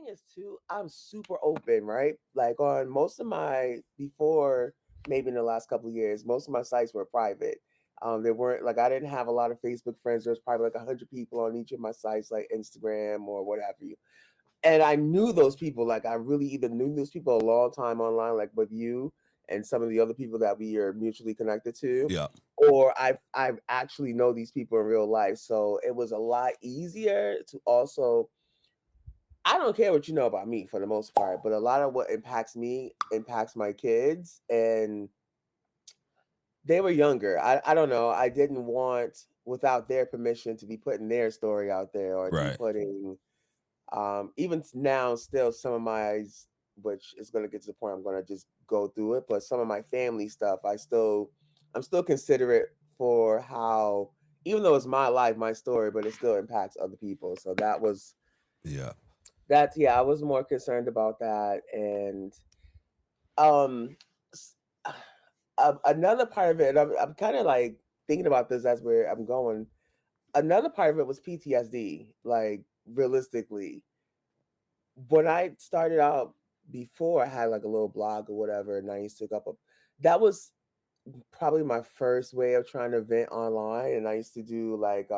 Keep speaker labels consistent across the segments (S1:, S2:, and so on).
S1: is too, I'm super open, right? Like on most of my before maybe in the last couple of years, most of my sites were private. They weren't like I didn't have a lot of Facebook friends. There was probably like 100 people on each of my sites, like Instagram or what have you. And I knew those people. Like I really either knew those people a long time online, like with you and some of the other people that we are mutually connected to,
S2: Yeah.
S1: or I've actually know these people in real life. So it was a lot easier to also. I don't care what you know about me for the most part, but a lot of what impacts me impacts my kids, and they were younger. I don't know. I didn't want without their permission to be putting their story out there or to be
S2: Right.
S1: putting even now still some of my which is going to get to the point I'm going to just go through it, but some of my family stuff I'm still considerate for how, even though it's my life, my story, but it still impacts other people. So
S2: Yeah.
S1: yeah, I was more concerned about that. And um s- another part of it, and I'm kind of like thinking about this as where I'm going. Another part of it was PTSD, like realistically when I started out before I had like a little blog or whatever, and I used to go up. That was probably my first way of trying to vent online, and I used to do like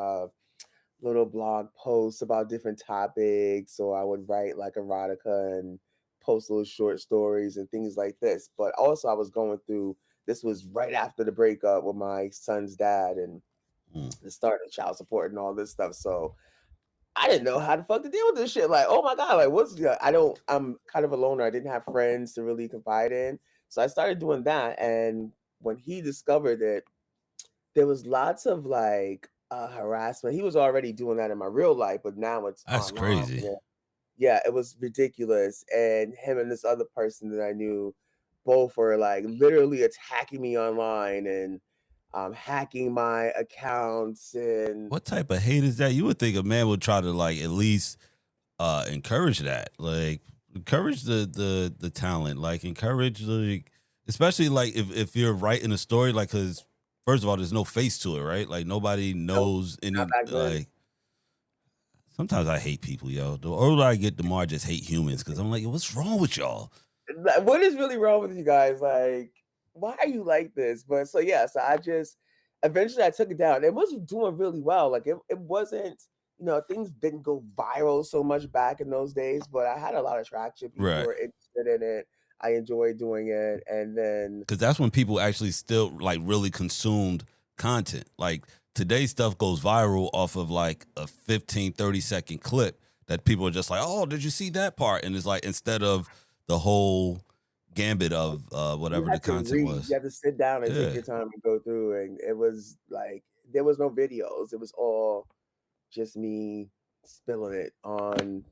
S1: little blog posts about different topics, or I would write like erotica and post little short stories and things like this. But also, I was going through. This was right after the breakup with my son's dad and
S2: Mm.
S1: the start of child support and all this stuff. So I didn't know how the fuck to deal with this shit. Like, oh my god, like what's I don't. I'm kind of a loner. I didn't have friends to really confide in, so I started doing that. And when he discovered it, there was lots of like harassment. He was already doing that in my real life, but now it's
S2: That's
S1: online.
S2: crazy.
S1: Yeah, it was ridiculous. And him and this other person that I knew both were like literally attacking me online and hacking my accounts and
S2: What type of hate is that? You would think a man would try to like at least encourage that. Like encourage the talent. Like encourage like especially like if you're writing a story like cuz first of all there's no face to it, right? Like nobody
S1: nope,
S2: knows
S1: not
S2: any
S1: back then.
S2: like sometimes I hate people, yo. The older I get, the more I just hate humans because I'm like, what's wrong with y'all?
S1: Like, what is really wrong with you guys? Like, why are you like this? But so yeah, so I just eventually I took it down. It was doing really well. Like it wasn't, things didn't go viral so much back in those days, but I had a lot of traction. People
S2: Right.
S1: were interested in it. I enjoyed doing it. And then
S2: Because that's when people actually still like really consumed content. Like today's stuff goes viral off of like a 15-30 second clip that people are just like, oh, did you see that part? And it's like instead of the whole gambit of
S1: you
S2: whatever the
S1: had to
S2: content
S1: read, you
S2: was.
S1: had to sit down and take
S2: Yeah.
S1: your time and go through. And it was like there was no videos. It was all just me spilling it on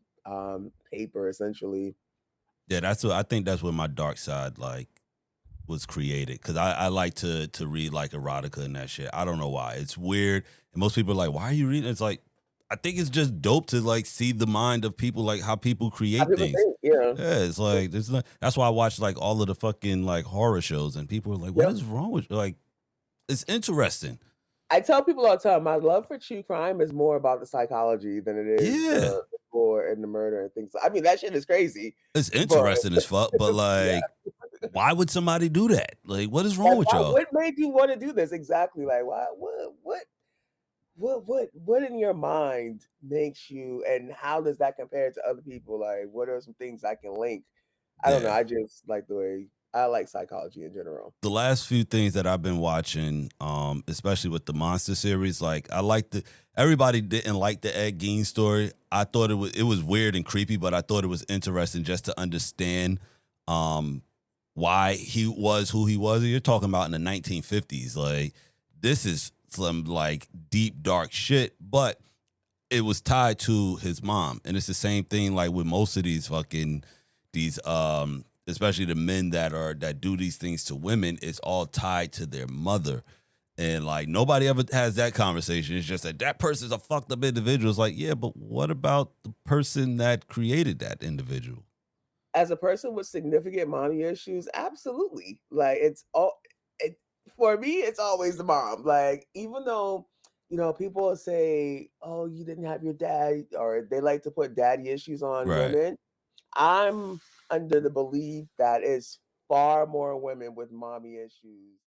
S1: paper essentially.
S2: Yeah, that's what I think that's where my dark side like was created. Cause I like to read like erotica and that shit. I don't know why. It's weird. And most people are like, why are you reading? It's like I think it's just dope to like see the mind of people, like how people
S1: How
S2: create
S1: people
S2: things.
S1: think, yeah.
S2: Yeah, it's like there's not, that's why I watch like all of the fucking like horror shows and people are like, what
S1: Yep.
S2: is wrong with you? Like it's interesting.
S1: I tell people all the time, my love for true crime is more about the psychology than it is
S2: Yeah.
S1: the gore and the murder and things. I mean, that shit is crazy,
S2: It's
S1: but
S2: interesting as fuck, but
S1: yeah,
S2: like, why would somebody do that? Like, what is wrong
S1: like
S2: with
S1: why?
S2: y'all?
S1: What made you want to do this exactly? Like, why? What in your mind makes you, and how does that compare to other people? Like, what are some things I can link? I don't know.
S2: Yeah.
S1: I just like the way I like psychology in general.
S2: The last few things that I've been watching, especially with the monster series, like I like the everybody didn't like the Ed Gein story. I thought it was weird and creepy, but I thought it was interesting just to understand um why he was who he was. You're talking about in the 1950s. Like this is some like deep dark shit, but it was tied to his mom. And it's the same thing like with most of these fucking these especially the men that do these things to women, it's all tied to their mother. And like nobody ever has that conversation. It's just that person's a fucked up individual. It's like, yeah, but what about the person that created that individual?
S1: As a person with significant mommy issues, absolutely. Like it's all it, for me, it's always the mom. Like even though people say, "Oh, you didn't have your dad," or they like to put daddy issues on
S2: Right.
S1: women. I'm under the belief that it's far more women with mommy issues